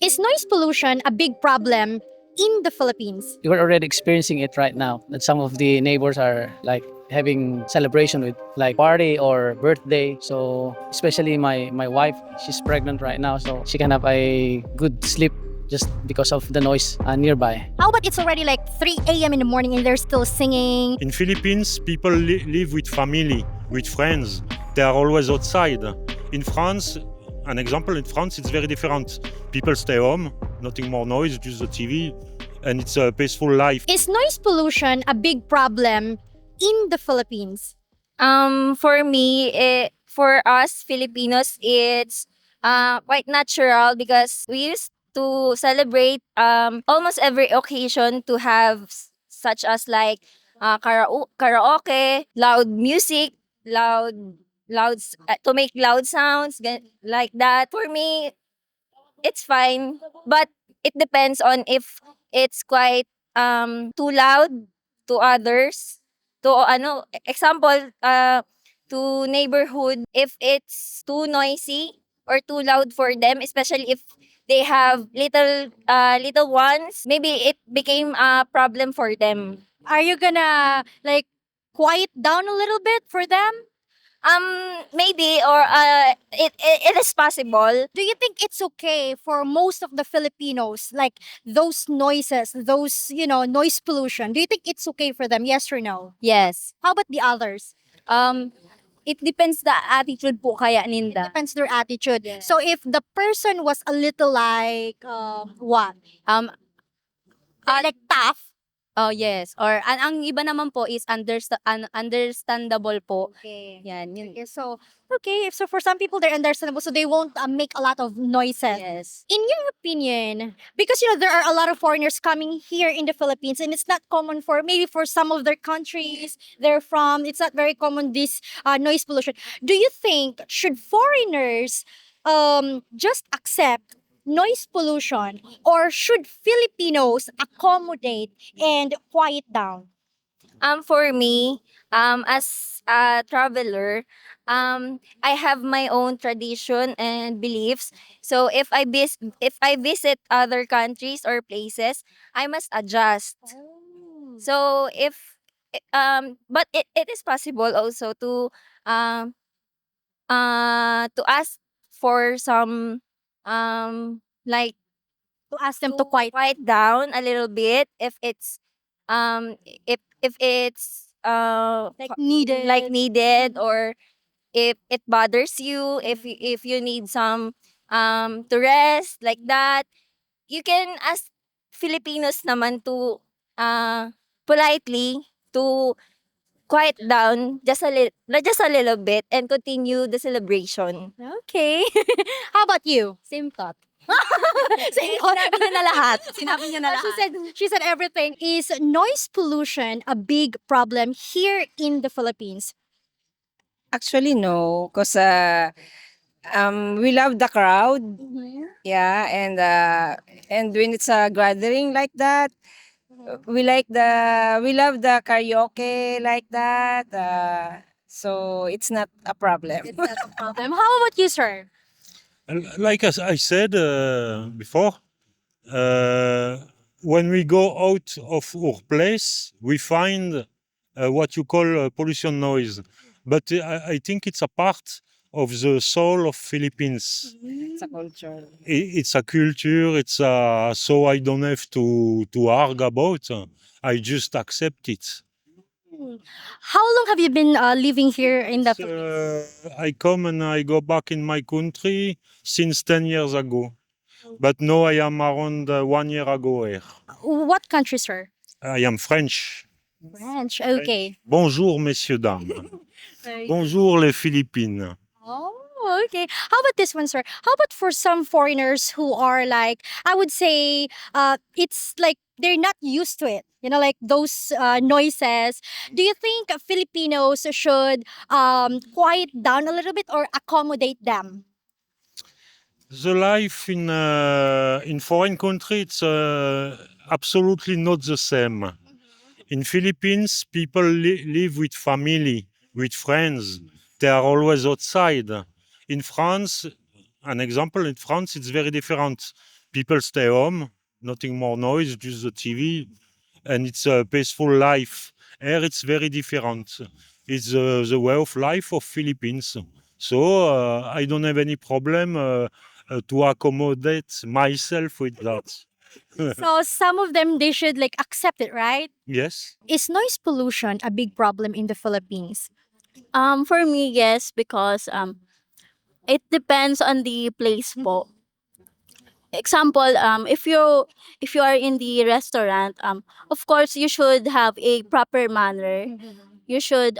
Is noise pollution a big problem in the Philippines? You're already experiencing it right now. That some of the neighbors are like having celebration with like party or birthday. So especially my wife, she's pregnant right now, so she can have a good sleep just because of the noise nearby. How about it's already like 3 a.m. in the morning and they're still singing? In Philippines, people live with family, with friends. They are always outside. In France, an example, in France, it's very different. People stay home, nothing more noise, just the TV, and it's a peaceful life. Is noise pollution a big problem in the Philippines? For me, for us Filipinos, it's quite natural because we used to celebrate almost every occasion to have such as like karaoke, loud music, to make loud sounds like that. For me, it's fine, but it depends on if it's quite too loud to others. To example, to neighborhood, if it's too noisy or too loud for them, especially if they have little ones, maybe it became a problem for them. Are you gonna like quiet down a little bit for them? Maybe, or it is possible. Do you think it's okay for most of the Filipinos, like those noises, those, noise pollution? Do you think it's okay for them? Yes or no? Yes. How about the others? It depends the attitude po kaya ninda. Depends their attitude. So if the person was a little like, what? Like tough. Oh, yes. Or ang iba naman po is understandable po. Okay. Yan, yun. Okay, so for some people they're understandable, so they won't make a lot of noises. Yes. In your opinion, because there are a lot of foreigners coming here in the Philippines, and it's not common for maybe for some of their countries they're from, it's not very common this noise pollution. Do you think should foreigners just accept noise pollution, or should Filipinos accommodate and quiet down? For me, as a traveler, I have my own tradition and beliefs. So if I visit other countries or places, I must adjust. So but it is possible also to ask for some like To ask them to quiet. quiet down a little bit if it's um if it's Like needed. or if it bothers you, if you need some to rest like that, you can ask Filipinos naman to politely to quiet down just a little bit and continue the celebration. Okay. How about you? Same thought. Same Sinabi niya na lahat. Sinabi niya na She lahat. said everything. Is noise pollution a big problem here in the Philippines? Actually, no, because we love the crowd. Yeah, and when it's a gathering like that, we love the karaoke like that. So it's not a problem. It's not a problem. How about you, sir? Like as I said before, when we go out of our place, we find what you call pollution noise. But I think it's a part of the soul of Philippines. It's a culture. It's a culture. So I don't have to argue about. I just accept it. How long have you been living here in the It's, Philippines? I come and I go back in my country since 10 years ago. But now I am around 1 year ago here. What country, sir? I am French. French. Okay. Bonjour, messieurs, dames. Bonjour, les Philippines. Oh, okay. How about this one, sir? How about for some foreigners who are like, I would say, it's like they're not used to it. Like those noises. Do you think Filipinos should quiet down a little bit or accommodate them? The life in foreign country, it's absolutely not the same. In Philippines, people live with family, with friends. They are always outside. In France, an example, in France, it's very different. People stay home, nothing more noise, just the TV, and it's a peaceful life. Here it's very different. It's the way of life of Philippines. So I don't have any problem to accommodate myself with that. So some of them they should like accept it, right? Yes. Is noise pollution a big problem in the Philippines? For me, yes, because it depends on the place po. Example, if you are in the restaurant, of course you should have a proper manner. You should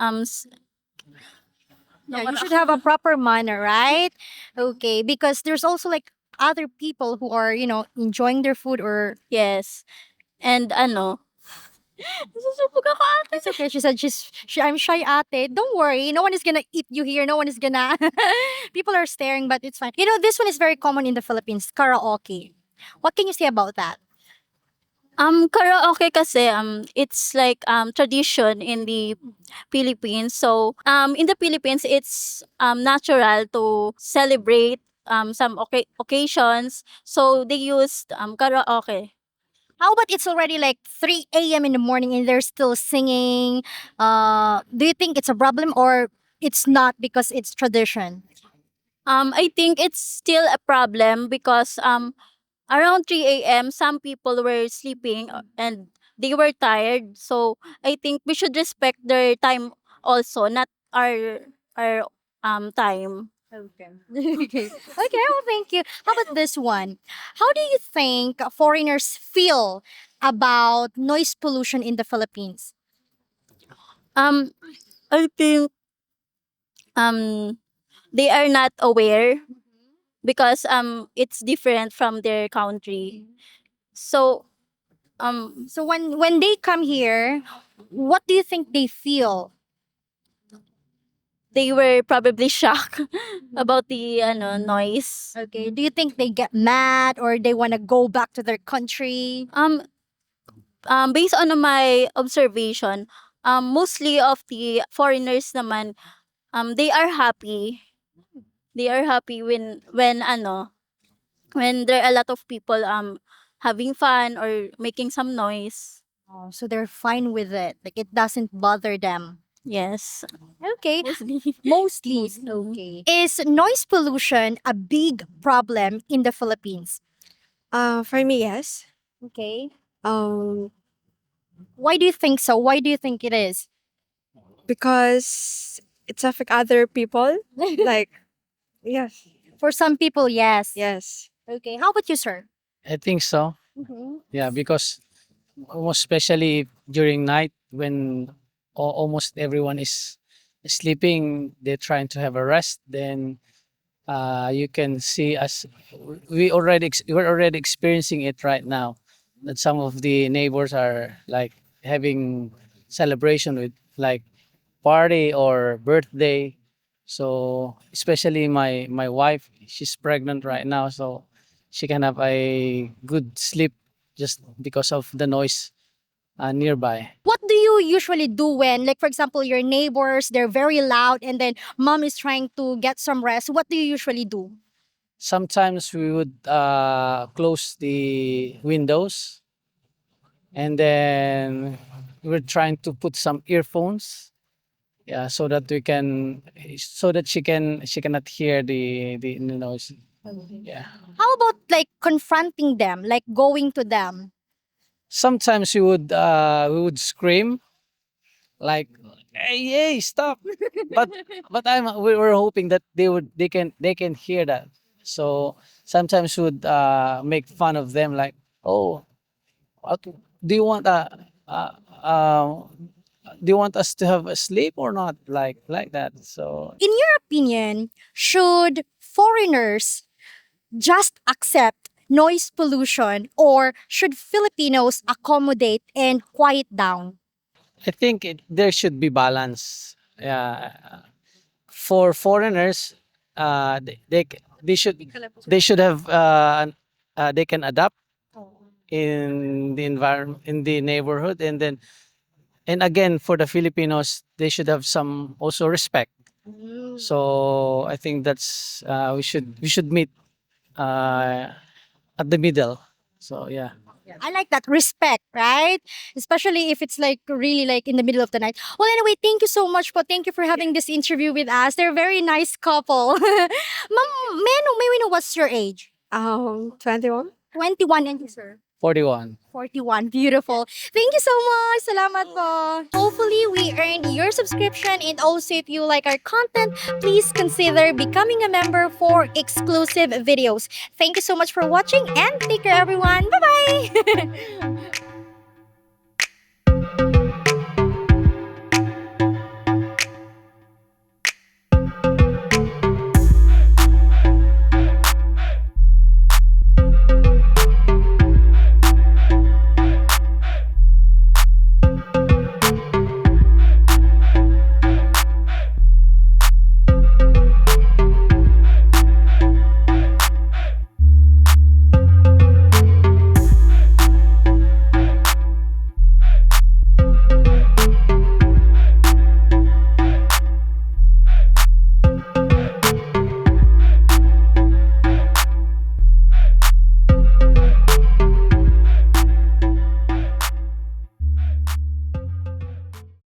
s- Yeah, you should have a proper manner, right? Okay, because there's also like other people who are, enjoying their food or yes. And ano, Susubok ako ate. it's okay. She said I'm shy ate. Don't worry. No one is gonna eat you here. No one is gonna people are staring, but it's fine. This one is very common in the Philippines, karaoke. What can you say about that? Karaoke kasi it's like tradition in the Philippines. So in the Philippines it's natural to celebrate some occasions. So they used karaoke. How about it's already like 3 a.m. in the morning and they're still singing? Do you think it's a problem or it's not because it's tradition? I think it's still a problem because around 3 a.m. some people were sleeping and they were tired. So I think we should respect their time also, not our time. Okay. Okay. Okay. Well, thank you. How about this one? How do you think foreigners feel about noise pollution in the Philippines? Um I think um they are not aware because it's different from their country. So So when they come here, what do you think they feel? they were probably shocked about the noise. Okay. Do you think they get mad or they want to go back to their country? Based on my observation, mostly of the foreigners naman, they are happy. They are happy when there are a lot of people having fun or making some noise. Oh, so they're fine with it. Like it doesn't bother them. Yes. Okay. Mostly. Mostly. Okay. Is noise pollution a big problem in the Philippines? For me, yes. Okay. Um, Why do you think so? Why do you think it is? because it's affect other people. Like, yes, For some people, yes. yes. Okay. How about you, sir? I think so. Yeah, because most especially during night when almost everyone is sleeping, they're trying to have a rest. Then you can see us. We're already experiencing it right now. That some of the neighbors are like having celebration with like party or birthday. So especially my wife, she's pregnant right now, so she can have a good sleep just because of the noise nearby. What do you usually do when, like, for example, your neighbors, they're very loud and then mom is trying to get some rest? What do you usually do? Sometimes we would close the windows, and then we're trying to put some earphones, yeah, so that she cannot hear the noise. Yeah. How about like confronting them, like going to them? Sometimes we would scream like, hey, hey, stop. but we were hoping that they can hear that. So sometimes we would make fun of them like, oh, what, do you want uh, uh, do you want us to have a sleep or not, like that? So In your opinion, should foreigners just accept noise pollution or should Filipinos accommodate and quiet down? I think there should be balance. Yeah, for foreigners, they should have they can adapt in the environment, in the neighborhood, and then and again for the Filipinos, they should have some also respect. So I think that's we should meet at the middle. So yeah. I like that respect, right? Especially if it's like really like in the middle of the night. Well, anyway, thank you so much po. Thank you for having this interview with us. They're a very nice couple. Ma'am, may we know what's your age? 21. 21 and you, sir? 41. 41. Beautiful. Thank you so much. Salamat po. Hopefully, we earned your subscription. And also, if you like our content, please consider becoming a member for exclusive videos. Thank you so much for watching and take care, everyone. Bye-bye.